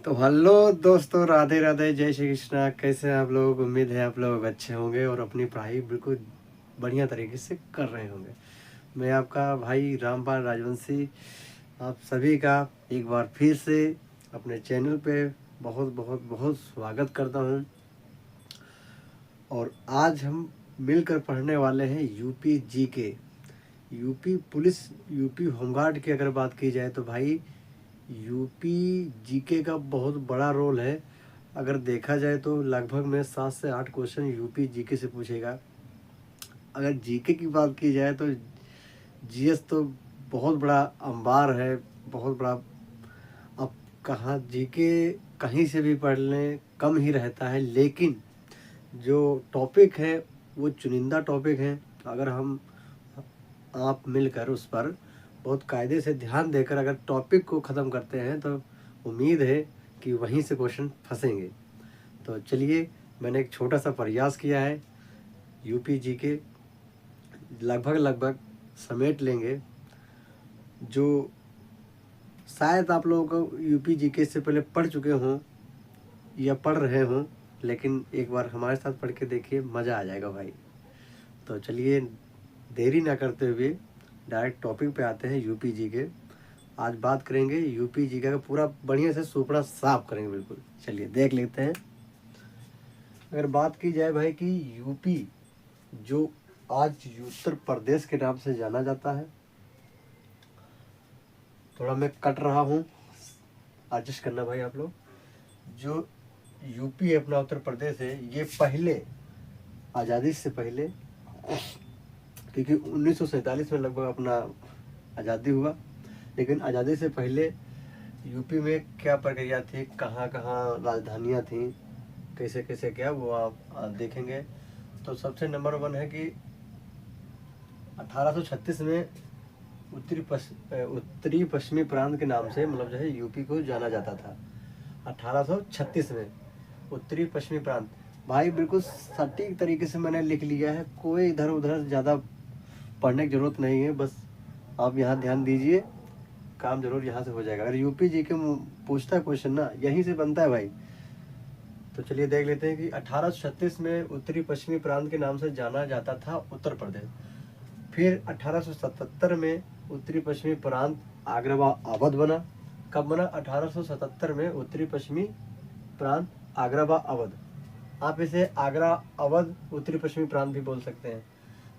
तो हेलो दोस्तों, राधे राधे, जय श्री कृष्णा। कैसे हैं आप लोग? उम्मीद है आप लोग अच्छे होंगे और अपनी पढ़ाई बिल्कुल बढ़िया तरीके से कर रहे होंगे। मैं आपका भाई रामपाल राजवंशी आप सभी का एक बार फिर से अपने चैनल पे बहुत बहुत बहुत स्वागत करता हूं। और आज हम मिलकर पढ़ने वाले हैं UP GK, UP police, UP home guard की अगर बात की जाए तो भाई यूपी जीके का बहुत बड़ा रोल है। अगर देखा जाए तो लगभग में 7 से 8 क्वेश्चन यूपी जीके से पूछेगा। अगर जीके की बात की जाए तो जीएस तो बहुत बड़ा अंबार है, बहुत बड़ा। अब कहाँ जीके कहीं से भी पढ़ लें कम ही रहता है, लेकिन जो टॉपिक है वो चुनिंदा टॉपिक है। अगर हम आप मिलकर उस पर बहुत कायदे से ध्यान देकर अगर टॉपिक को ख़त्म करते हैं तो उम्मीद है कि वहीं से क्वेश्चन फंसेंगे। तो चलिए, मैंने एक छोटा सा प्रयास किया है, यूपी जी के लगभग लगभग समेट लेंगे। जो शायद आप लोगों को यूपी जी के से पहले पढ़ चुके हों या पढ़ रहे हों, लेकिन एक बार हमारे साथ पढ़ के देखिए, मज़ा आ जाएगा भाई। तो चलिए, देरी ना करते हुए डायरेक्ट टॉपिक पे आते हैं। यूपी जी के आज बात करेंगे, यूपी जी का पूरा बढ़िया से सुपड़ा साफ करेंगे बिल्कुल। चलिए देख लेते हैं। अगर बात की जाए भाई कि यूपी जो आज उत्तर प्रदेश के नाम से जाना जाता है, थोड़ा मैं कट रहा हूँ, एडजस्ट करना भाई आप लोग। जो यूपी है अपना, उत्तर प्रदेश है, ये पहले आज़ादी से पहले, क्योंकि 1947 में लगभग अपना आज़ादी हुआ, लेकिन आज़ादी से पहले यूपी में क्या प्रक्रिया थी, कहाँ कहाँ राजधानियाँ थी, कैसे कैसे क्या, वो आप देखेंगे। तो सबसे नंबर 1 है कि 1836 में उत्तरी पश्चिमी प्रांत के नाम से, मतलब जो है, यूपी को जाना जाता था। 1836 में उत्तरी पश्चिमी प्रांत। भाई बिल्कुल सटीक तरीके से मैंने लिख लिया है, कोई इधर उधर ज़्यादा पढ़ने की ज़रूरत नहीं है। बस आप यहाँ ध्यान दीजिए, काम जरूर यहाँ से हो जाएगा। अगर यूपी जी के पूछता है क्वेश्चन ना, यहीं से बनता है भाई। तो चलिए देख लेते हैं कि 1836 में उत्तरी पश्चिमी प्रांत के नाम से जाना जाता था उत्तर प्रदेश। फिर 1877 में उत्तरी पश्चिमी प्रांत आगरा व अवध बना। कब बना? 1877 में उत्तरी पश्चिमी प्रांत आगरा व अवध। आप इसे आगरा अवध उत्तरी पश्चिमी प्रांत भी बोल सकते हैं।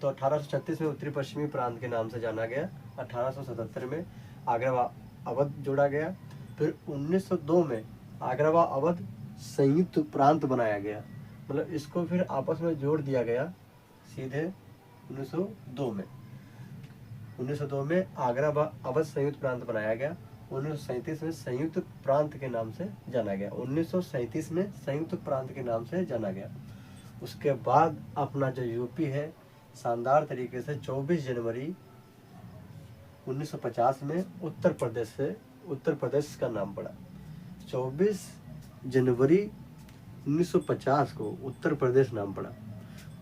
तो 1836 में उत्तरी पश्चिमी प्रांत के नाम से जाना गया। 1877 में आगरा व अवध जोड़ा गया। फिर 1902 में आगरा व अवध संयुक्त प्रांत बनाया गया, मतलब इसको फिर आपस में जोड़ दिया गया सीधे 1902 में। 1902 में आगरा व अवध संयुक्त प्रांत बनाया गया। 1937 में संयुक्त प्रांत के नाम से जाना गया। 1937 में संयुक्त प्रांत के नाम से जाना गया। उसके बाद अपना जो यूपी है, शानदार तरीके से 24 जनवरी 1950 में उत्तर प्रदेश का नाम पड़ा। 24 जनवरी 1950 को उत्तर प्रदेश नाम पड़ा।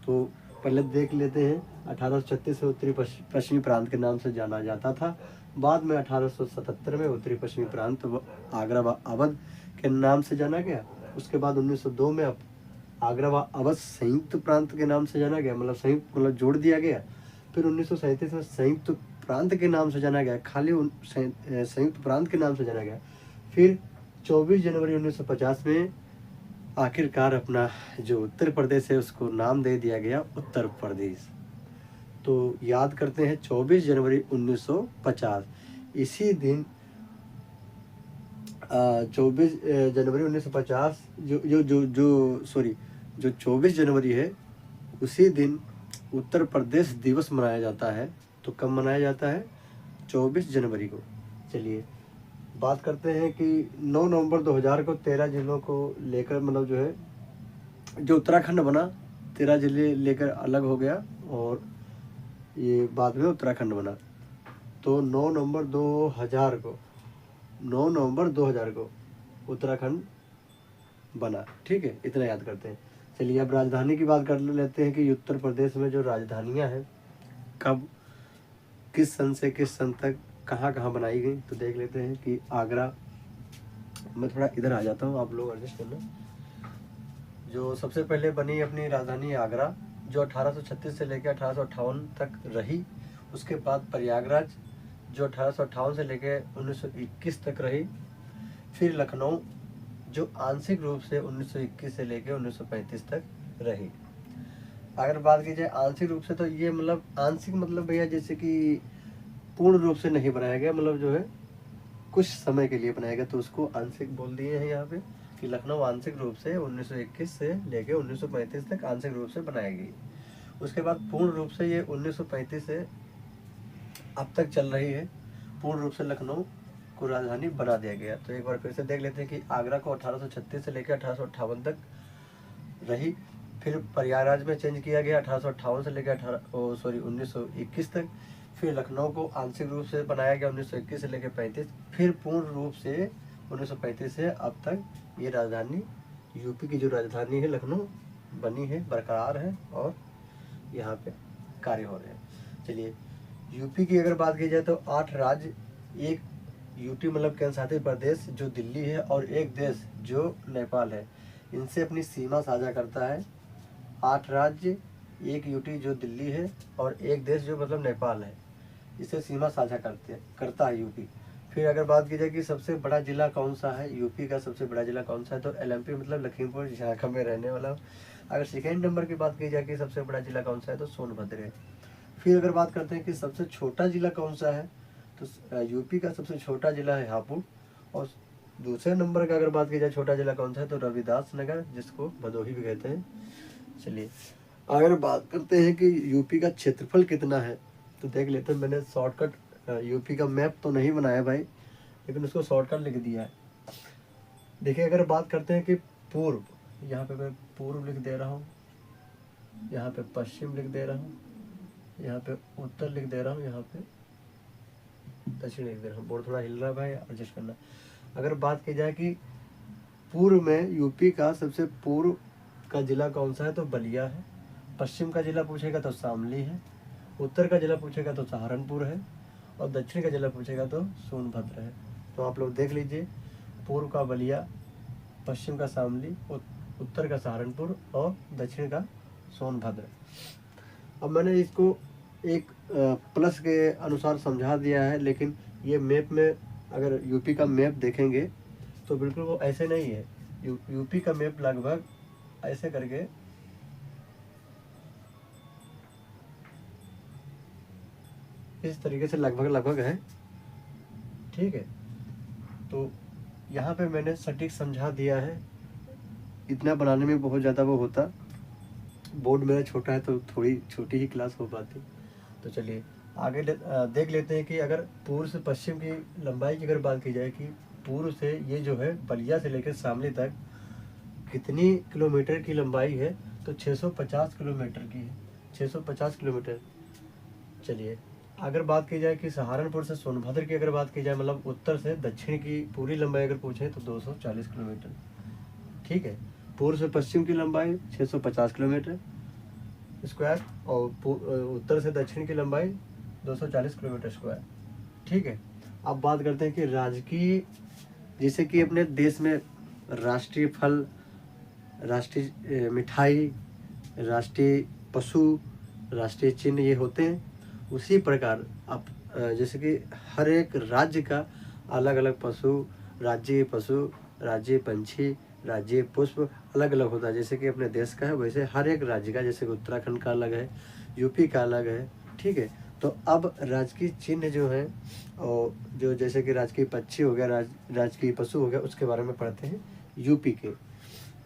तो पहले देख लेते हैं, 1836 में उत्तरी पश्चिमी प्रांत के नाम से जाना जाता था। बाद में 1877 में उत्तरी पश्चिमी प्रांत आगरा व अवध के नाम से जाना गया। उसके बाद 1902 में अब आगरा व अवध संयुक्त प्रांत के नाम से जाना गया, मतलब संयुक्त, मतलब जोड़ दिया गया। फिर 1937 में संयुक्त प्रांत के नाम से जाना गया, खाली संयुक्त प्रांत के नाम से जाना गया। फिर 24 जनवरी 1950 में आखिरकार अपना जो उत्तर प्रदेश है उसको नाम दे दिया गया उत्तर प्रदेश। तो याद करते हैं 24 जनवरी 1950। इसी दिन 24 जनवरी 1950, जो जो जो जो सॉरी जो 24 जनवरी है, उसी दिन उत्तर प्रदेश दिवस मनाया जाता है। तो कब मनाया जाता है? 24 जनवरी को। चलिए बात करते हैं कि 9 नवंबर 2000 को 13 जिलों को लेकर, मतलब जो है, जो उत्तराखंड बना, 13 जिले लेकर अलग हो गया और ये बाद में उत्तराखंड बना। तो 9 नवंबर 2000 को उत्तराखंड बना। ठीक है, इतना याद करते हैं। चलिए अब राजधानी की बात कर लेते हैं कि उत्तर प्रदेश में जो राजधानियां हैं, कब, किस सन से किस सन तक, कहाँ कहाँ बनाई गई। तो देख लेते हैं कि आगरा मैं थोड़ा इधर आ जाता हूँ, आप लोग एडजस्ट करना। जो सबसे पहले बनी अपनी राजधानी आगरा, जो 1836 से लेकर 1858 तक रही। उसके बाद प्रयागराज, जो 1858 से लेकर 1921 तक रही। फिर लखनऊ, जो आंशिक रूप से 1921 से लेकर 1935 तक रही। अगर बात की जाए आंशिक रूप से, तो ये मतलब आंशिक मतलब भैया जैसे कि पूर्ण रूप से नहीं बनाया गया, मतलब जो है कुछ समय के लिए बनाया गया, तो उसको आंशिक बोल दिए हैं यहाँ पे कि लखनऊ आंशिक रूप से 1921 से लेके 1935 तक आंशिक रूप से बनाई गई। उसके बाद पूर्ण रूप से ये 1935 से अब तक चल रही है। पूर्ण रूप से लखनऊ को राजधानी बना दिया गया। तो एक बार फिर से देख लेते हैं कि आगरा को 1836 से लेकर 1858 तक रही। फिर प्रयागराज में चेंज किया गया 1858 से लेकर 1921 तक। फिर लखनऊ को आंशिक रूप से बनाया गया 1921 से लेकर 35। फिर पूर्ण रूप से 1935 से अब तक ये राजधानी, यूपी की जो राजधानी है लखनऊ, बनी है, बरकरार है और यहाँ पे कार्य हो रहे हैं। चलिए, यूपी की अगर बात की जाए तो 8 राज्य, एक यूटी मतलब केंद्र शासित प्रदेश जो दिल्ली है, और एक देश जो नेपाल है, इनसे अपनी सीमा साझा करता है। 8 राज्य, एक यूटी जो दिल्ली है, और एक देश जो मतलब नेपाल है, इससे सीमा साझा करता है यूपी। फिर अगर बात की जाए कि सबसे बड़ा जिला कौन सा है, यूपी का सबसे बड़ा जिला कौन सा है, तो एलएमपी मतलब लखीमपुर झारखंड में रहने वाला। अगर सेकेंड नंबर की बात की जाए कि सबसे बड़ा जिला कौन सा है, तो सोनभद्र है। फिर अगर बात करते हैं कि सबसे छोटा जिला कौन सा है, तो यूपी का सबसे छोटा जिला है हापुड़। और दूसरे नंबर का अगर बात की जाए छोटा जिला कौन सा है, तो रविदास नगर, जिसको भदोही भी कहते हैं। चलिए, अगर बात करते हैं कि यूपी का क्षेत्रफल कितना है, तो देख लेते हैं। मैंने शॉर्टकट यूपी का मैप तो नहीं बनाया भाई, लेकिन उसको शॉर्टकट लिख दिया है। देखिए, अगर बात करते हैं कि पूर्व, यहाँ पे मैं पूर्व लिख दे रहा हूँ, यहाँ पे पश्चिम लिख दे रहा हूँ, यहाँ पे उत्तर लिख दे रहा हूँ, यहाँ पे दक्षिण लिख दे रहा हूँ। बोर्ड थोड़ा हिल रहा है भाई, एडजस्ट करना। अगर बात की जाए कि पूर्व में यूपी का सबसे पूर्व का जिला कौन सा है, तो बलिया है। पश्चिम का जिला पूछेगा तो शामली है। उत्तर का जिला पूछेगा तो सहारनपुर है। और दक्षिण का जिला पूछेगा तो सोनभद्र है। तो आप लोग देख लीजिए, पूर्व का बलिया, पश्चिम का शामली, उत्तर का सहारनपुर और दक्षिण का सोनभद्र। अब मैंने इसको एक प्लस के अनुसार समझा दिया है, लेकिन ये मैप में अगर यूपी का मैप देखेंगे तो बिल्कुल वो ऐसे नहीं है। यूपी का मैप लगभग ऐसे करके इस तरीके से लगभग है, ठीक है। तो यहाँ पे मैंने सटीक समझा दिया है। इतना बनाने में बहुत ज़्यादा वो होता, बोर्ड मेरा छोटा है तो थोड़ी छोटी ही क्लास हो पाती। तो चलिए आगे देख लेते हैं कि अगर पूर्व से पश्चिम की लंबाई की अगर बात की जाए कि पूर्व से ये जो है बलिया से लेकर शामली तक कितनी किलोमीटर की लंबाई है, तो 650 किलोमीटर की है। 650 किलोमीटर। चलिए, अगर बात की जाए कि सहारनपुर से सोनभद्र की अगर बात की जाए, मतलब उत्तर से दक्षिण की पूरी लंबाई अगर पूछे तो 240 किलोमीटर, ठीक है। पूर्व से पश्चिम की लंबाई 650 किलोमीटर स्क्वायर, और उत्तर से दक्षिण की लंबाई 240 किलोमीटर स्क्वायर, ठीक है। अब बात करते हैं कि राजकीय, जैसे कि अपने देश में राष्ट्रीय फल, राष्ट्रीय मिठाई, राष्ट्रीय पशु, राष्ट्रीय चिन्ह ये होते हैं। उसी प्रकार अब जैसे कि हर एक राज्य का अलग अलग पशु, राज्य पशु, राज्य पंछी, राज्य पुष्प अलग अलग होता है। जैसे कि अपने देश का है, वैसे हर एक राज्य का, जैसे कि उत्तराखंड का अलग है, यूपी का अलग है, ठीक है। तो अब राजकीय चिन्ह जो है, और जो जैसे कि राजकीय पक्षी हो गया, राजकीय पशु हो गया, उसके बारे में पढ़ते हैं यूपी के।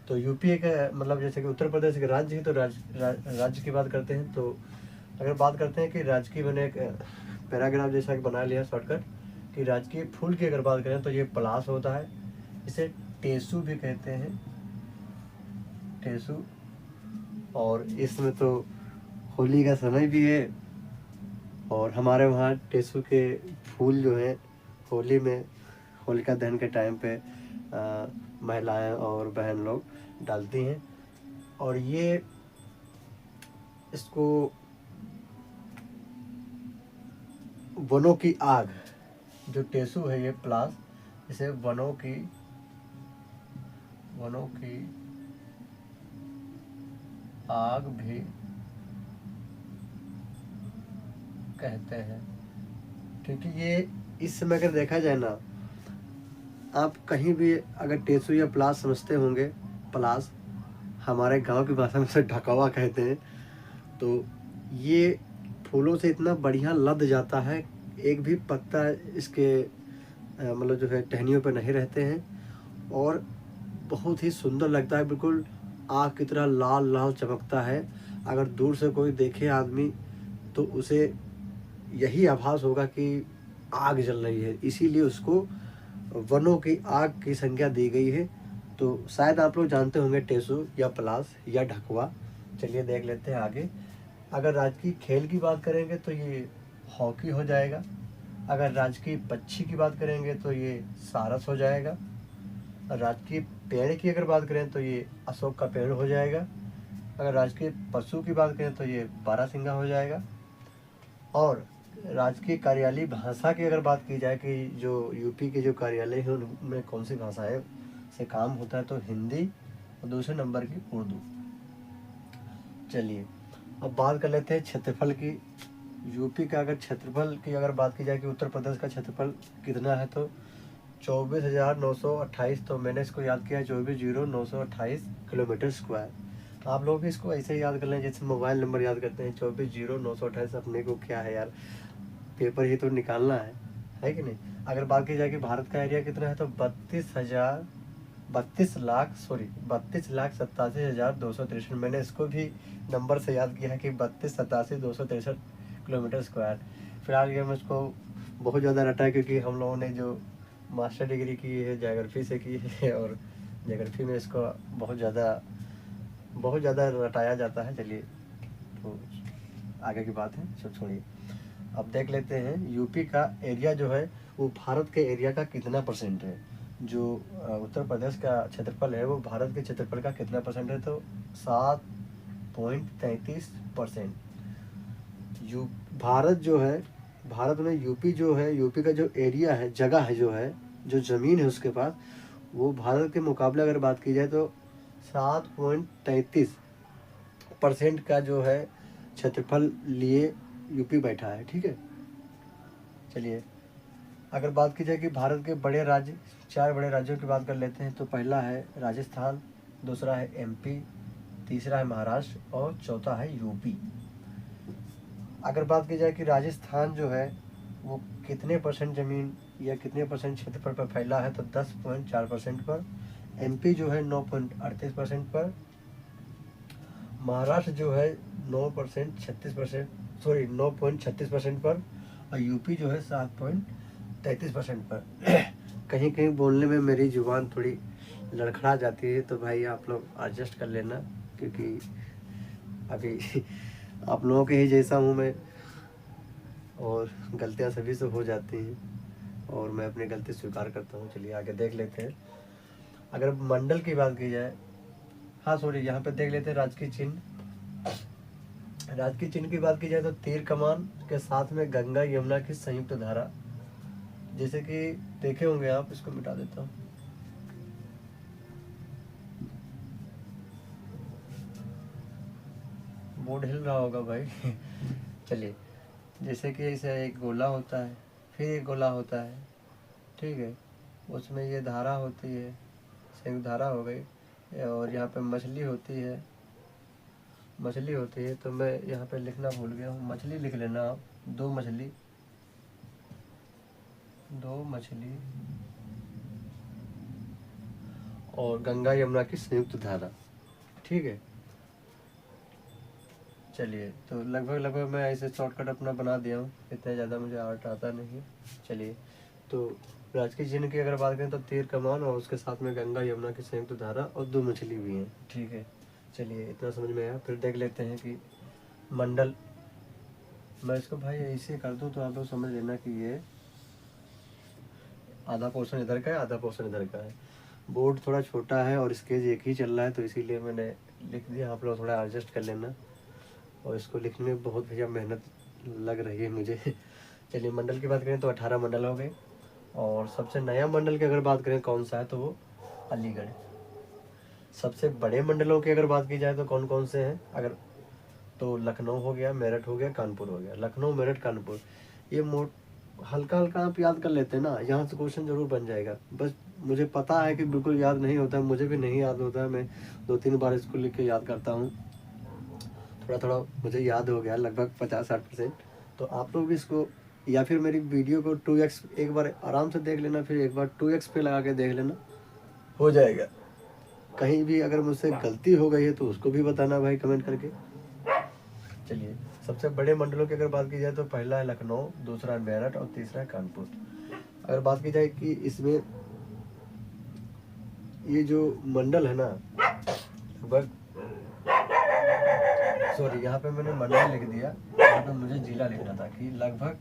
तो यूपी एक मतलब जैसे कि उत्तर प्रदेश के राज्य है, तो राज्य की बात करते हैं। तो अगर बात करते हैं कि राजकीय, मैंने एक पैराग्राफ जैसा बना लिया शॉर्टकट कि राजकीय फूल की अगर बात करें तो ये पलाश होता है। इसे टेसू भी कहते हैं, टेसू। और इसमें तो होली का समय भी है, और हमारे वहाँ टेसू के फूल जो है होली में, होलिका दहन के टाइम पे महिलाएं और बहन लोग डालती हैं। और ये इसको वनों की आग, जो टेसू है ये प्लास, इसे वनों की वनों की आग भी कहते हैं। क्योंकि ये इस समय अगर देखा जाए ना, आप कहीं भी अगर टेसू या पलास समझते होंगे, पलास हमारे गांव की भाषा में से ढकवा कहते हैं। तो ये फूलों से इतना बढ़िया लद जाता है, एक भी पत्ता इसके मतलब जो है टहनियों पर नहीं रहते हैं, और बहुत ही सुंदर लगता है, बिल्कुल आग की तरह लाल लाल चमकता है। अगर दूर से कोई देखे आदमी तो उसे यही आभास होगा कि आग जल रही है, इसीलिए उसको वनों की आग की संज्ञा दी गई है। तो शायद आप लोग जानते होंगे टेसू या पलास या ढकवा। चलिए देख लेते हैं आगे। अगर राजकीय खेल की बात करेंगे तो ये हॉकी हो जाएगा। अगर राजकीय पक्षी की बात करेंगे तो ये सारस हो जाएगा। राजकीय पेड़ की अगर बात करें तो ये अशोक का पेड़ हो जाएगा। अगर राजकीय पशु की बात करें तो ये बारहसिंगा हो जाएगा। और राजकीय कार्यालय भाषा की अगर बात की जाए कि जो यूपी के जो कार्यालय हैं उनमें कौन सी भाषा है से काम होता है, तो हिंदी और दूसरे नंबर की उर्दू। चलिए अब बात कर लेते हैं क्षेत्रफल की। यूपी का अगर क्षेत्रफल की अगर बात की जाए कि उत्तर प्रदेश का क्षेत्रफल कितना है, तो 24,928। तो मैंने इसको याद किया 24,928 किलोमीटर स्क्वायर। आप लोग भी इसको ऐसे ही याद कर लें जैसे मोबाइल नंबर याद करते हैं 24,928। अपने को क्या है यार, पेपर ही तो निकालना है कि नहीं। अगर बात की जाए कि भारत का एरिया कितना है, तो 32,87,263। मैंने इसको भी नंबर से याद किया है कि 32,87,263 किलोमीटर स्क्वायर। फिलहाल ये मुझको बहुत ज़्यादा रटा है, क्योंकि हम लोगों ने जो मास्टर डिग्री की है ज्योग्राफी से की है, और ज्योग्राफी में इसको बहुत ज़्यादा रटाया जाता है। चलिए तो आगे की बात है, सब छोड़िए। अब देख लेते हैं यूपी का एरिया जो है वो भारत के एरिया का कितना परसेंट है। जो उत्तर प्रदेश का क्षेत्रफल है वो भारत के क्षेत्रफल का कितना परसेंट है, तो 7.33%। यू भारत जो है, भारत में यूपी जो है, यूपी का जो एरिया है, जगह है जो है, जो ज़मीन है उसके पास, वो भारत के मुकाबले अगर बात की जाए तो 7.33% का जो है क्षेत्रफल लिए यूपी बैठा है। ठीक है। चलिए अगर बात की जाए कि भारत के बड़े राज्य, 4 बड़े राज्यों की बात कर लेते हैं, तो पहला है राजस्थान, दूसरा है एमपी, तीसरा है महाराष्ट्र और चौथा है यूपी। अगर बात की जाए कि राजस्थान जो है वो कितने परसेंट ज़मीन या कितने परसेंट क्षेत्रफल पर फैला है, तो 10.4% पर। एमपी जो है 9.38% पर। महाराष्ट्र जो है 9.36% पर। और यूपी जो है 7.33% पर। कहीं कहीं बोलने में मेरी जुबान थोड़ी लड़खड़ा जाती है, तो भाई आप लोग एडजस्ट कर लेना, क्योंकि अभी आप लोगों के ही जैसा हूँ मैं, और गलतियाँ सभी से हो जाती हैं, और मैं अपनी गलती स्वीकार करता हूँ। चलिए आगे देख लेते हैं। अगर मंडल की बात की जाए, हाँ सॉरी, यहाँ पे देख लेते हैं राजकीय चिन्ह। राजकीय चिन्ह की बात की जाए तो तीर कमान के साथ में गंगा यमुना की संयुक्त धारा, जैसे कि देखे होंगे आप। इसको मिटा देता हूँ। बोर्ड हिल रहा होगा भाई। चलिए, जैसे कि इसे एक गोला होता है, फिर एक गोला होता है, ठीक है, उसमें ये धारा होती है, संयुक्त धारा हो गई। और यहाँ पे मछली होती है, तो मैं यहाँ पे लिखना भूल गया हूँ, मछली लिख लेना आप। दो मछली और गंगा यमुना की संयुक्त धारा। ठीक है। चलिए तो लगभग मैं ऐसे शॉर्टकट अपना बना दिया हूँ, इतना ज़्यादा मुझे आर्ट आता नहीं है। चलिए तो राजकीय चिन्ह की अगर बात करें तो तीर कमान और उसके साथ में गंगा यमुना की संयुक्त धारा और 2 मछली भी हैं। ठीक है। चलिए इतना समझ में आया। फिर देख लेते हैं कि मंडल। मैं इसको भाई ऐसे कर दूँ तो आप लोग समझ लेना कि ये आधा पोर्शन इधर का है, आधा पोर्शन इधर का है। बोर्ड थोड़ा छोटा है और स्केच एक ही चल रहा है, तो इसीलिए मैंने लिख दिया। आप लोग थोड़ा एडजस्ट कर लेना, और इसको लिखने में बहुत भैया मेहनत लग रही है मुझे। चलिए मंडल की बात करें तो 18 मंडल हो गए। और सबसे नया मंडल की अगर बात करें कौन सा है, तो वो अलीगढ़। सबसे बड़े मंडलों की अगर बात की जाए तो कौन कौन से हैं, अगर तो लखनऊ हो गया, मेरठ हो गया, कानपुर हो गया। लखनऊ, मेरठ, कानपुर, ये हल्का हल्का आप याद कर लेते हैं ना, यहाँ से क्वेश्चन जरूर बन जाएगा। बस मुझे पता है कि बिल्कुल याद नहीं होता है, मुझे भी नहीं याद होता है, मैं 2-3 बार इसको लिख के याद करता हूँ। थोड़ा थोड़ा मुझे याद हो गया, लगभग 50-60%। तो आप लोग भी इसको, या फिर मेरी वीडियो को 2x एक बार आराम से देख लेना, फिर एक बार 2x पे लगा के देख लेना, हो जाएगा। कहीं भी अगर मुझसे गलती हो गई है तो उसको भी बताना भाई कमेंट करके। चलिए, सबसे बड़े मंडलों की अगर बात की जाए तो पहला है लखनऊ, दूसरा है मेरठ और तीसरा है कानपुर। अगर बात की जाए कि इसमें ये जो मंडल है ना, लगभग, सॉरी यहाँ पे मैंने मंडल लिख दिया, यहाँ पे मुझे जिला लिखना था, कि लगभग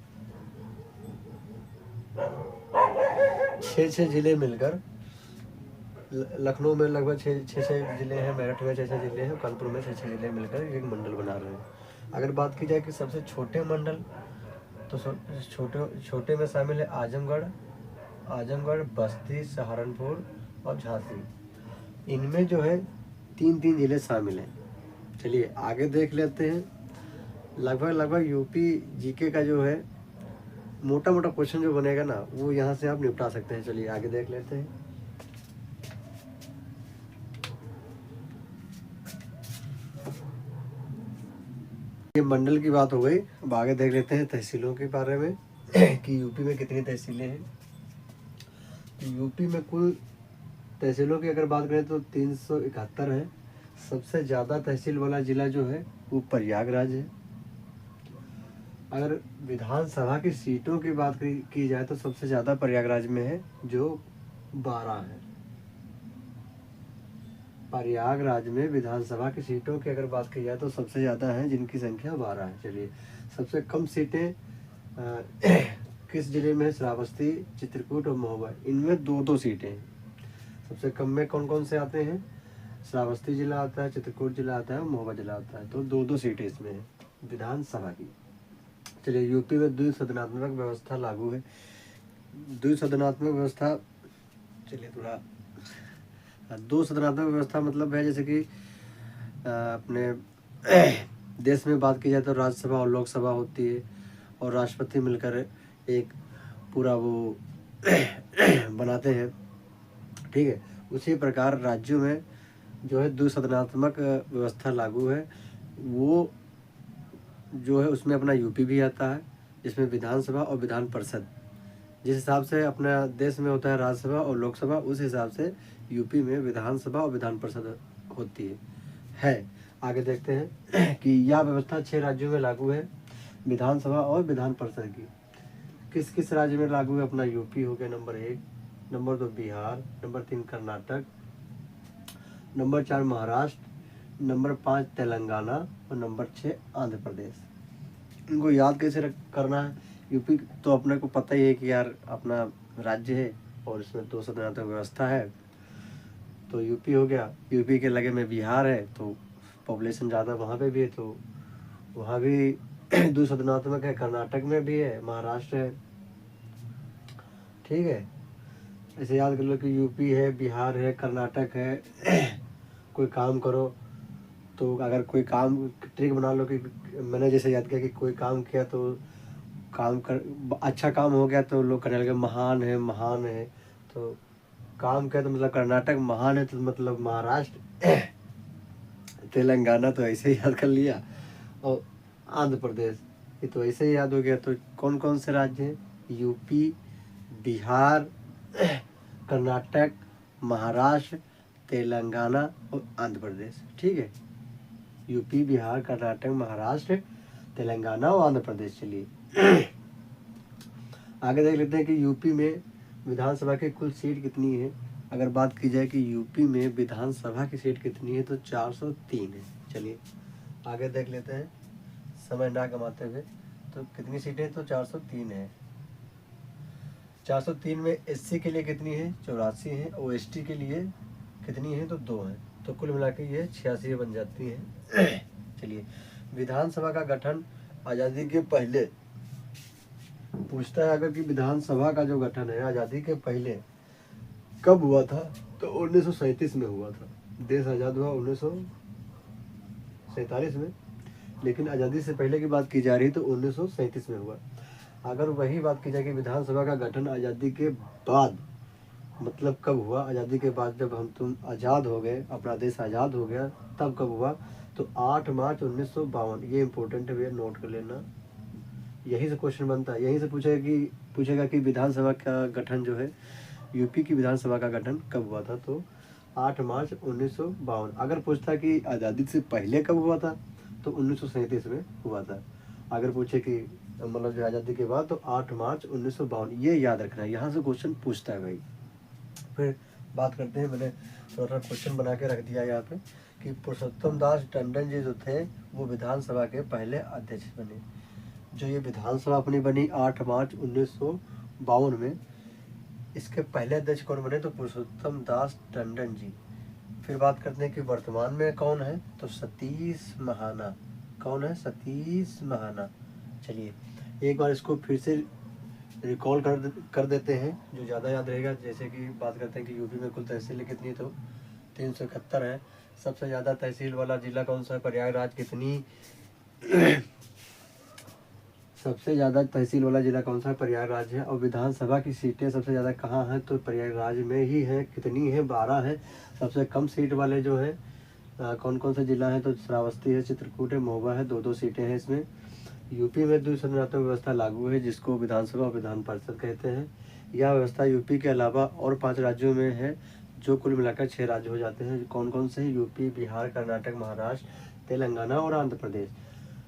6 जिले मिलकर, लखनऊ में लगभग 6 जिले हैं, मेरठ में 6 जिले हैं, कानपुर में 6 जिले मिलकर एक मंडल बना रहे हैं। अगर बात की जाए कि सबसे छोटे मंडल, तो छोटे में शामिल है आजमगढ़, बस्ती, सहारनपुर और झांसी। इनमें जो है 3-3 जिले शामिल हैं। चलिए आगे देख लेते हैं। लगभग यूपी जीके का जो है मोटा मोटा क्वेश्चन जो बनेगा ना, वो यहाँ से आप निपटा सकते हैं। चलिए आगे देख लेते हैं। ये मंडल की बात हो गई, अब आगे देख लेते हैं तहसीलों के बारे में कि यूपी में कितनी तहसीलें हैं। तो यूपी में कुल तहसीलों की अगर बात करें तो 371 है। सबसे ज़्यादा तहसील वाला जिला जो है वो प्रयागराज है। अगर विधानसभा की सीटों की बात की जाए तो सबसे ज़्यादा प्रयागराज में है, जो 12 है। प्रयागराज में विधानसभा की सीटों की अगर बात की जाए तो सबसे ज़्यादा है, जिनकी संख्या 12 है। चलिए, सबसे कम सीटें किस जिले में है? श्रावस्ती, चित्रकूट और महोबा। इनमें 2-2 सीटें हैं। सबसे कम में कौन कौन से आते हैं? श्रावस्ती जिला आता है, चित्रकूट जिला आता है और महोबा जिला आता है। तो 2-2 सीटें इसमें हैं विधानसभा की। चलिए, यूपी में द्विसदनात्मक व्यवस्था लागू है। द्विसदनात्मक व्यवस्था, चलिए थोड़ा, दो सदनात्मक व्यवस्था मतलब है जैसे कि अपने देश में बात की जाए तो राज्यसभा और लोकसभा होती है, और राष्ट्रपति मिलकर एक पूरा वो बनाते हैं, ठीक है। उसी प्रकार राज्यों में जो है द्विसदनात्मक व्यवस्था लागू है। वो जो है उसमें अपना यूपी भी आता है, जिसमें विधानसभा और विधान परिषद, जिस हिसाब से अपना देश में होता है राज्यसभा और लोकसभा, उस हिसाब से यूपी में विधानसभा और विधान परिषद होती है। आगे देखते हैं कि यह व्यवस्था 6 राज्यों में लागू है, विधानसभा और विधान परिषद की। किस किस राज्य में लागू है? अपना यूपी हो गया number 1, number 2 Bihar, number 3 Karnataka, number 4 Maharashtra, number 5 Telangana और नंबर 6 आंध्र प्रदेश। इनको याद कैसे करना है? यूपी तो अपने को पता ही है कि यार अपना राज्य है और इसमें 2 सदनात्मक व्यवस्था है, तो यूपी हो गया। यूपी के लगे में बिहार है, तो पॉपुलेशन ज़्यादा वहाँ पे भी है, तो वहाँ भी 2 सदनात्मक है। कर्नाटक में भी है, महाराष्ट्र है, ठीक है। ऐसे याद कर लो कि यूपी है, बिहार है, कर्नाटक है। कोई काम करो तो अगर कोई काम ट्रिक बना लो कि मैंने जैसे याद किया कि कोई काम किया तो अच्छा काम हो गया तो लोग कहने लगे महान है। तो काम किया तो मतलब कर्नाटक, महान है तो मतलब महाराष्ट्र, तेलंगाना तो ऐसे ही याद कर लिया, और आंध्र प्रदेश ये तो ऐसे ही याद हो गया। तो कौन कौन से राज्य हैं? यूपी, बिहार, कर्नाटक, महाराष्ट्र, तेलंगाना और आंध्र प्रदेश, ठीक है। यूपी, बिहार, कर्नाटक, महाराष्ट्र, तेलंगाना और आंध्र प्रदेश। चलिए आगे देख लेते हैं कि यूपी में विधानसभा की कुल सीट कितनी है। अगर बात की जाए कि यूपी में विधानसभा की सीट कितनी है तो 403 है। चलिए आगे देख लेते हैं समय ना गंवाते हुए। तो कितनी सीटें? तो 403 है। 403 में एससी के लिए कितनी है? 84 है, और एसटी के लिए कितनी है? तो 2 है। तो कुल मिला के ये 86 बन जाती है। चलिए, विधानसभा का गठन आज़ादी के पहले पूछता है, अगर कि विधानसभा का जो गठन है आज़ादी के पहले कब हुआ था? तो 1937 में हुआ था। देश आज़ाद हुआ 1947 में, लेकिन आज़ादी से पहले की बात की जा रही तो 1937 में हुआ। अगर वही बात की जाए कि विधानसभा का गठन आज़ादी के बाद, मतलब कब हुआ, आज़ादी के बाद जब हम तुम आज़ाद हो गए, अपना देश आज़ाद हो गया, तब कब हुआ, तो 8 मार्च 1952। ये इंपॉर्टेंट है भैया, नोट कर लेना। यहीं से क्वेश्चन बनता है, यहीं से पूछेगा कि विधानसभा का गठन जो है, यूपी की विधानसभा का गठन कब हुआ था, तो 8 मार्च 1952। अगर पूछता कि आज़ादी से पहले कब हुआ था, तो 1937 में हुआ था। अगर पूछे कि मतलब जो आज़ादी के बाद, तो 8 मार्च 1952। ये याद रखना है, यहाँ से क्वेश्चन पूछता है भाई। फिर बात करते हैं, मैंने थोड़ा सा क्वेश्चन बना के रख दिया यहाँ पे कि पुरुषोत्तम दास टंडन जी जो थे वो विधानसभा के पहले अध्यक्ष बने। जो ये विधानसभा अपनी बनी 8 मार्च 1952 में, इसके पहले अध्यक्ष कौन बने, तो पुरुषोत्तम दास टंडन जी। फिर बात करते हैं कि वर्तमान में कौन है, तो सतीश महाना। कौन है, सतीश महाना। चलिए एक बार इसको फिर से रिकॉल कर देते हैं, जो ज़्यादा याद रहेगा। जैसे कि बात करते हैं कि यूपी में कुल तहसीलें कितनी, तो 371 है। सबसे ज़्यादा तहसील वाला जिला कौन सा है, प्रयागराज कितनी सबसे ज़्यादा तहसील वाला जिला कौन सा है, प्रयागराज है। और विधानसभा की सीटें सबसे ज़्यादा कहाँ हैं, तो प्रयागराज में ही है। कितनी है, 12 है। सबसे कम सीट वाले जो है कौन कौन से जिला है, तो श्रावस्ती है, चित्रकूट है, महोबा है। 2-2 सीटें हैं इसमें। यूपी में द्विसदनात्मक व्यवस्था लागू है, जिसको विधानसभा और विधान परिषद कहते हैं। यह व्यवस्था यूपी के अलावा और 5 राज्यों में है, जो कुल मिलाकर 6 राज्य हो जाते हैं। कौन कौन से, यूपी, बिहार, कर्नाटक, महाराष्ट्र, तेलंगाना और आंध्र प्रदेश।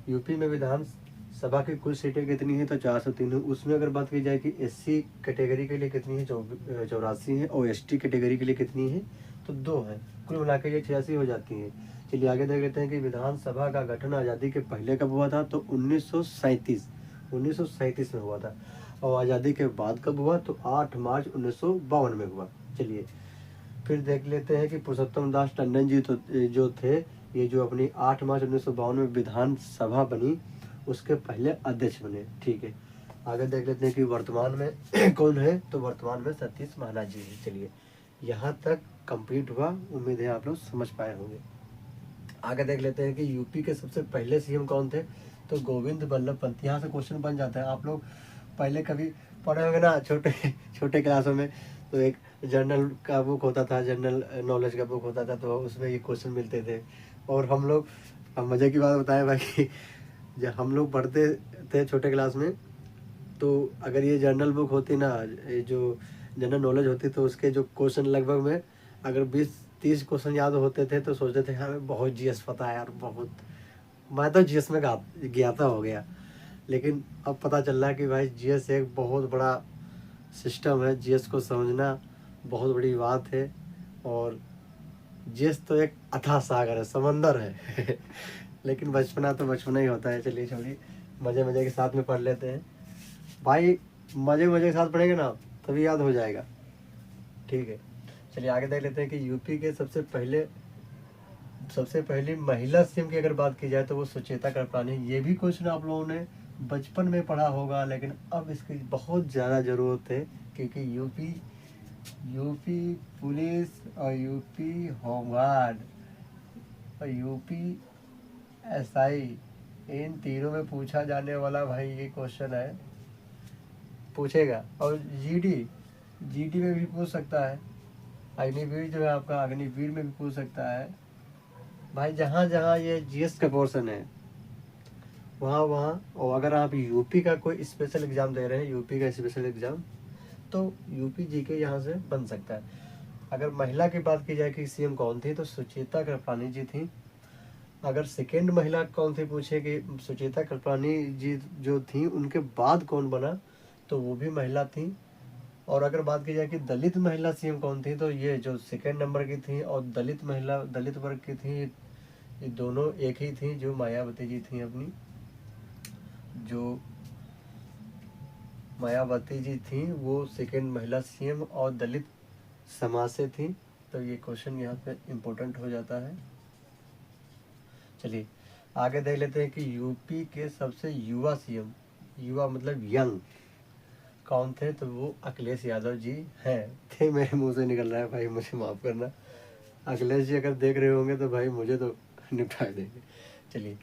यूपी में विधान सभा की कुल सीटें कितनी हैं, तो 403 है। उसमें अगर बात की जाए कि एससी कैटेगरी के लिए कितनी है, 84 है। और एसटी कैटेगरी के लिए कितनी है, तो 2 है। कुल मिलाकर ये 86 हो जाती हैं। चलिए आगे देख लेते हैं कि विधानसभा का गठन आज़ादी के पहले कब हुआ था, तो 1937 में हुआ था। और आज़ादी के बाद कब हुआ, तो 8 मार्च 1952 में हुआ। चलिए फिर देख लेते हैं कि पुरुषोत्तम दास टंडन जी तो जो थे, ये जो अपनी 8 मार्च 1952 में विधानसभा बनी, उसके पहले अध्यक्ष बने। ठीक है, आगे देख लेते हैं कि वर्तमान में कौन है, तो वर्तमान में सतीश महाना जी है। चलिए यहाँ तक कंप्लीट हुआ, उम्मीद है आप लोग समझ पाए होंगे। आगे देख लेते हैं कि यूपी के सबसे पहले सीएम कौन थे, तो गोविंद बल्लभ पंत। यहाँ से क्वेश्चन बन जाता है। आप लोग पहले कभी पढ़े होंगे ना, छोटे छोटे क्लासों में, तो एक जनरल का बुक होता था, जनरल नॉलेज का बुक होता था, तो उसमें ये क्वेश्चन मिलते थे। और हम लोग, अब मज़े की बात बताएं भाई, जब हम लोग पढ़ते थे छोटे क्लास में, तो अगर ये जर्नल बुक होती ना, ये जो जनरल नॉलेज होती, तो उसके जो क्वेश्चन लगभग में अगर 20-30 क्वेश्चन याद होते थे, तो सोचते थे हमें बहुत जीएस पता है यार, बहुत, मैं तो जीएस में ज्ञाता हो गया। लेकिन अब पता चल रहा है कि भाई जीएस एक बहुत बड़ा सिस्टम है। जीएस को समझना बहुत बड़ी बात है। और जीएस तो एक अथाह सागर है, समंदर है लेकिन बचपना तो बचपना ही होता है। चलिए छोड़िए, मज़े मज़े के साथ में पढ़ लेते हैं भाई। मज़े मज़े के साथ पढ़ेंगे ना, तभी याद हो जाएगा। ठीक है, चलिए आगे देख लेते हैं कि यूपी के सबसे पहली महिला सीएम की अगर बात की जाए, तो वो सुचेता कृपलानी। ये भी क्वेश्चन आप लोगों ने बचपन में पढ़ा होगा, लेकिन अब इसकी बहुत ज़्यादा ज़रूरत है, क्योंकि यूपी पुलिस और यूपी होमगार्ड और यूपी एसआई, इन तीनों में पूछा जाने वाला भाई ये क्वेश्चन है, पूछेगा। और जीडी में भी पूछ सकता है। अग्निवीर जो है आपका, अग्निवीर में भी पूछ सकता है भाई। जहाँ जहाँ ये जीएस का पोर्शन है, वहाँ वहाँ। और अगर आप यूपी का कोई स्पेशल एग्जाम दे रहे हैं, यूपी का स्पेशल एग्जाम, तो यूपी जीके यहाँ से बन सकता है। अगर महिला की बात की जाए कि सीएम कौन थी, तो सुचेता कृपलानी जी थी। अगर सेकेंड महिला कौन थी पूछे कि सुचेता कृपलानी जी जो थी, उनके बाद कौन बना, तो वो भी महिला थी। और अगर बात की जाए कि दलित महिला सीएम कौन थी, तो ये जो सेकेंड नंबर की थी, और दलित महिला, दलित वर्ग की थी, ये दोनों एक ही थी, जो मायावती जी थी अपनी। जो मायावती जी थी वो सेकेंड महिला सीएम और दलित समाज से थी। तो ये क्वेश्चन यहाँ पे इम्पोर्टेंट हो जाता है। चलिए आगे देख लेते हैं कि यूपी के सबसे युवा सीएम, युवा मतलब यंग, कौन थे, तो वो अखिलेश यादव जी हैं। थे मेरे मुंह से निकल रहा है भाई, मुझे माफ़ करना। अखिलेश जी अगर देख रहे होंगे तो भाई मुझे तो निपटा देंगे। चलिए,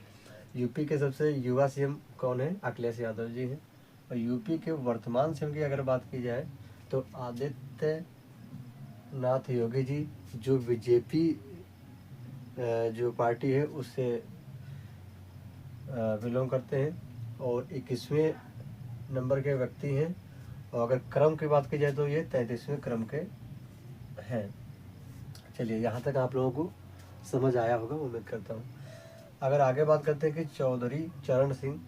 यूपी के सबसे युवा सीएम कौन है? अखिलेश यादव जी हैं। और यूपी के वर्तमान सीएम की अगर बात की जाए तो आदित्य नाथ योगी जी, जो बीजेपी जो पार्टी है उससे बिलोंग करते हैं और 21वें नंबर के व्यक्ति हैं। और अगर क्रम की बात की जाए तो ये 33वें क्रम के हैं। चलिए, यहाँ तक आप लोगों को समझ आया होगा उम्मीद करता हूँ। अगर आगे बात करते हैं कि चौधरी चरण सिंह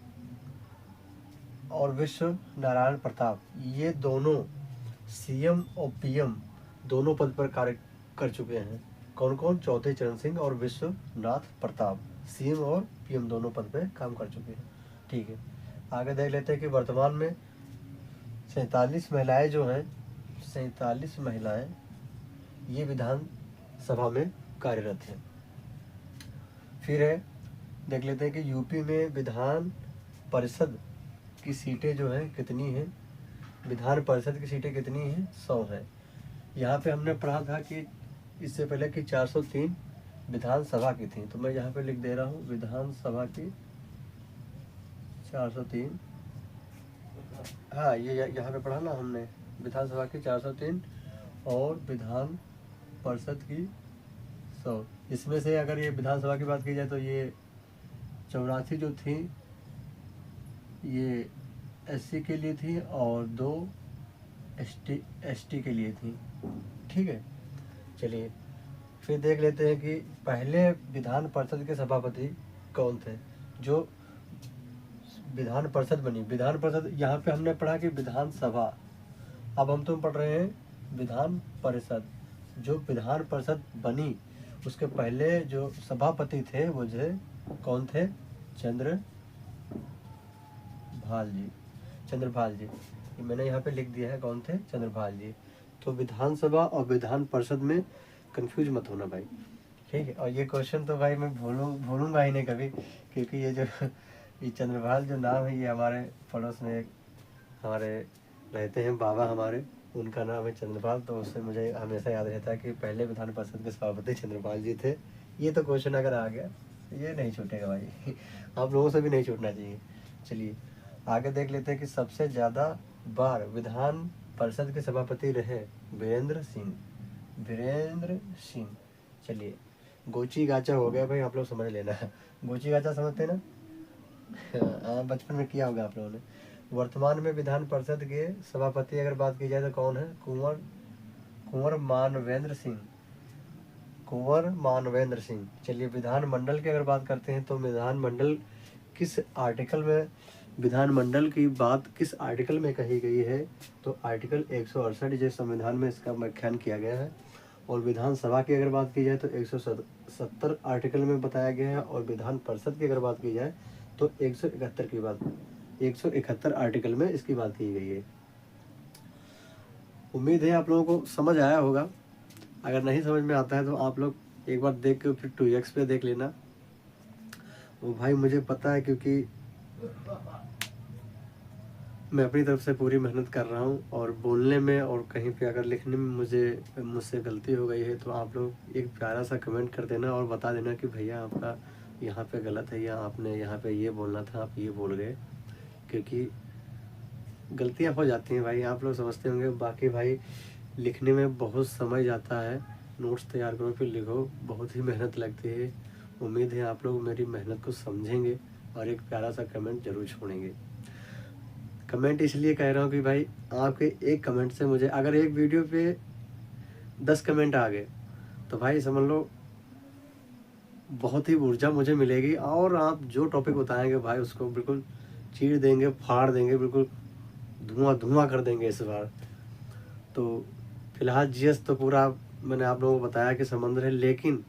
और विश्व नारायण प्रताप, ये दोनों सीएम और पीएम दोनों पद पर कार्य कर चुके हैं। कौन कौन? चौधरी चरण सिंह और विश्वनाथ प्रताप सीएम और पीएम दोनों पद पर काम कर चुके हैं। ठीक है, आगे देख लेते हैं कि वर्तमान में 47 महिलाएं जो हैं, 47 महिलाएं ये विधान सभा में कार्यरत हैं। फिर है, देख लेते हैं कि यूपी में विधान परिषद की सीटें जो हैं कितनी हैं। विधान परिषद की सीटें कितनी हैं? 100 हैं। यहाँ पे हमने पढ़ा था कि इससे पहले कि 403 विधानसभा की थी, तो मैं यहाँ पे लिख दे रहा हूँ विधानसभा की 403। हाँ, ये यहाँ पे पढ़ा ना हमने, विधानसभा की 403 और विधान परिषद की 100। इसमें से अगर ये विधानसभा की बात की जाए तो ये 84 जो थी ये एससी के लिए थी और 2 एसटी के लिए थी। ठीक है, चलिए फिर देख लेते हैं कि पहले विधान परिषद के सभापति कौन थे जो विधान परिषद बनी। विधान परिषद, यहाँ पे हमने पढ़ा कि विधानसभा, अब हम तुम पढ़ रहे हैं विधान परिषद। जो विधान परिषद बनी उसके पहले जो सभापति थे वो जो कौन थे? चंद्रभाल जी। मैंने यहाँ पे लिख दिया है कौन थे? चंद्रभाल जी। तो विधानसभा और विधान परिषद में कंफ्यूज मत होना भाई, ठीक है। और ये क्वेश्चन तो भाई मैं भूलूंगा ही नहीं कभी, क्योंकि ये चंद्रभाल जो नाम है ये हमारे पड़ोस में एक हमारे रहते हैं बाबा हमारे, उनका नाम है चंद्रपाल, तो उससे मुझे हमेशा याद रहता है कि पहले विधान परिषद के सभापति चंद्रपाल जी थे। ये तो क्वेश्चन अगर आ गया ये नहीं छूटेगा भाई आप लोगों से भी नहीं छूटना चाहिए। चलिए आगे देख लेते हैं कि सबसे ज़्यादा बार विधान परिषद के सभापति रहे वीरेंद्र सिंह। चलिए गोची गाचा हो गया भाई, आप लोग समझ लेना गोची गाचा समझते ना? हाँ, बचपन में किया होगा आप लोगों ने। वर्तमान में विधान परिषद के सभापति अगर बात की जाए तो कौन है? कुंवर मानवेंद्र सिंह। चलिए विधानमंडल की अगर बात करते हैं तो विधानमंडल की बात किस आर्टिकल में कही गई है? तो आर्टिकल 168 जो संविधान में इसका व्याख्यान किया गया है। और विधानसभा की अगर बात की जाए तो 170 आर्टिकल में बताया गया है। और विधान परिषद की अगर बात की जाए तो 171 आर्टिकल में इसकी बात की गई है। उम्मीद है आप लोगों को समझ आया होगा। अगर नहीं समझ में आता है तो आप लोग एक बार देख के फिर 2x पे देख लेना। वो भाई मुझे पता है क्योंकि मैं अपनी तरफ से पूरी मेहनत कर रहा हूँ, और बोलने में और कहीं पे अगर लिखने में मुझसे गलती हो गई है तो आप लोग एक प्यारा सा कमेंट कर देना और बता देना कि भैया आपका यहाँ पे गलत है, या आपने यहाँ पे ये बोलना था आप ये बोल गए, क्योंकि गलतियाँ हो जाती हैं भाई, आप लोग समझते होंगे। बाकी भाई लिखने में बहुत समय जाता है, नोट्स तैयार करो फिर लिखो, बहुत ही मेहनत लगती है। उम्मीद है आप लोग मेरी मेहनत को समझेंगे और एक प्यारा सा कमेंट जरूर छोड़ेंगे। कमेंट इसलिए कह रहा हूँ कि भाई आपके एक कमेंट से मुझे, अगर एक वीडियो पे 10 कमेंट आ गए तो भाई समझ लो बहुत ही ऊर्जा मुझे मिलेगी, और आप जो टॉपिक बताएंगे भाई उसको बिल्कुल चीर देंगे, फाड़ देंगे, बिल्कुल धुआं कर देंगे इस बार। तो फिलहाल जीएस तो पूरा मैंने आप लोगों को बताया कि समंदर है, लेकिन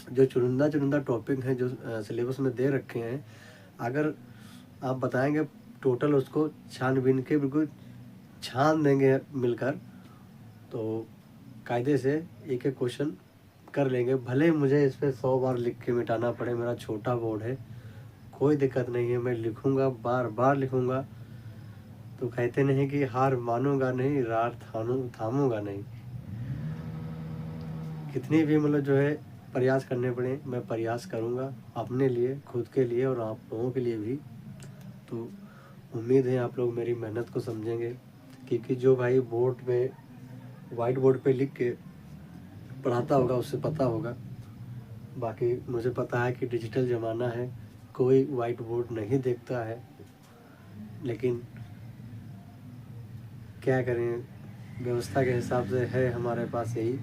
जो चुनिंदा टॉपिक हैं जो सिलेबस में दे रखे हैं, अगर आप बताएंगे टोटल उसको छानबीन के बिल्कुल छान देंगे मिलकर, तो कायदे से एक एक क्वेश्चन कर लेंगे। भले मुझे इस पर 100 बार लिख के मिटाना पड़े, मेरा छोटा बोर्ड है, कोई दिक्कत नहीं है, मैं लिखूंगा, बार बार लिखूंगा। तो कहते नहीं कि हार मानूंगा नहीं, रार थामूंगा नहीं। कितने भी मतलब जो है प्रयास करने पड़े, मैं प्रयास करूँगा अपने लिए, खुद के लिए और आप लोगों के लिए भी। तो उम्मीद है आप लोग मेरी मेहनत को समझेंगे, क्योंकि जो भाई बोर्ड पे, वाइट बोर्ड पे लिख के पढ़ाता होगा उससे पता होगा। बाकी मुझे पता है कि डिजिटल ज़माना है, कोई वाइट बोर्ड नहीं देखता है, लेकिन क्या करें, व्यवस्था के हिसाब से है हमारे पास यही,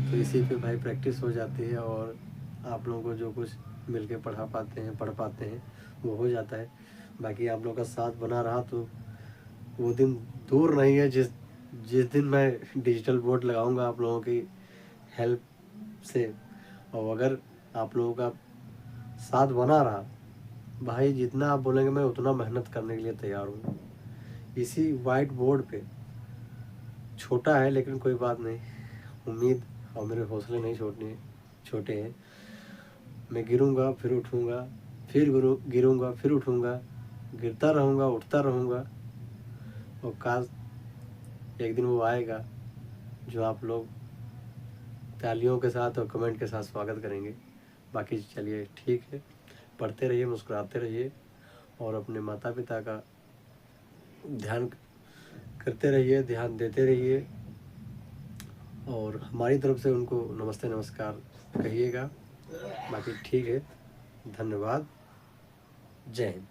तो इसी पे भाई प्रैक्टिस हो जाती है और आप लोगों को जो कुछ मिल के पढ़ा पाते हैं, पढ़ पाते हैं, वो हो जाता है। बाकी आप लोगों का साथ बना रहा तो वो दिन दूर नहीं है जिस जिस दिन मैं डिजिटल बोर्ड लगाऊंगा आप लोगों की हेल्प से। और अगर आप लोगों का साथ बना रहा भाई, जितना आप बोलेंगे मैं उतना मेहनत करने के लिए तैयार हूँ। इसी वाइट बोर्ड पे छोटा है लेकिन कोई बात नहीं, उम्मीद और मेरे हौसले नहीं छोटे हैं। मैं गिरूंगा फिर उठूंगा, फिर गिरूंगा फिर उठूंगा, गिरता रहूंगा उठता रहूंगा। और काश एक दिन वो आएगा जो आप लोग तालियों के साथ और कमेंट के साथ स्वागत करेंगे। बाकी चलिए ठीक है, पढ़ते रहिए, मुस्कुराते रहिए और अपने माता पिता का ध्यान करते रहिए, ध्यान देते रहिए और हमारी तरफ से उनको नमस्ते नमस्कार कहिएगा। बाकी ठीक है, धन्यवाद, जय हिंद।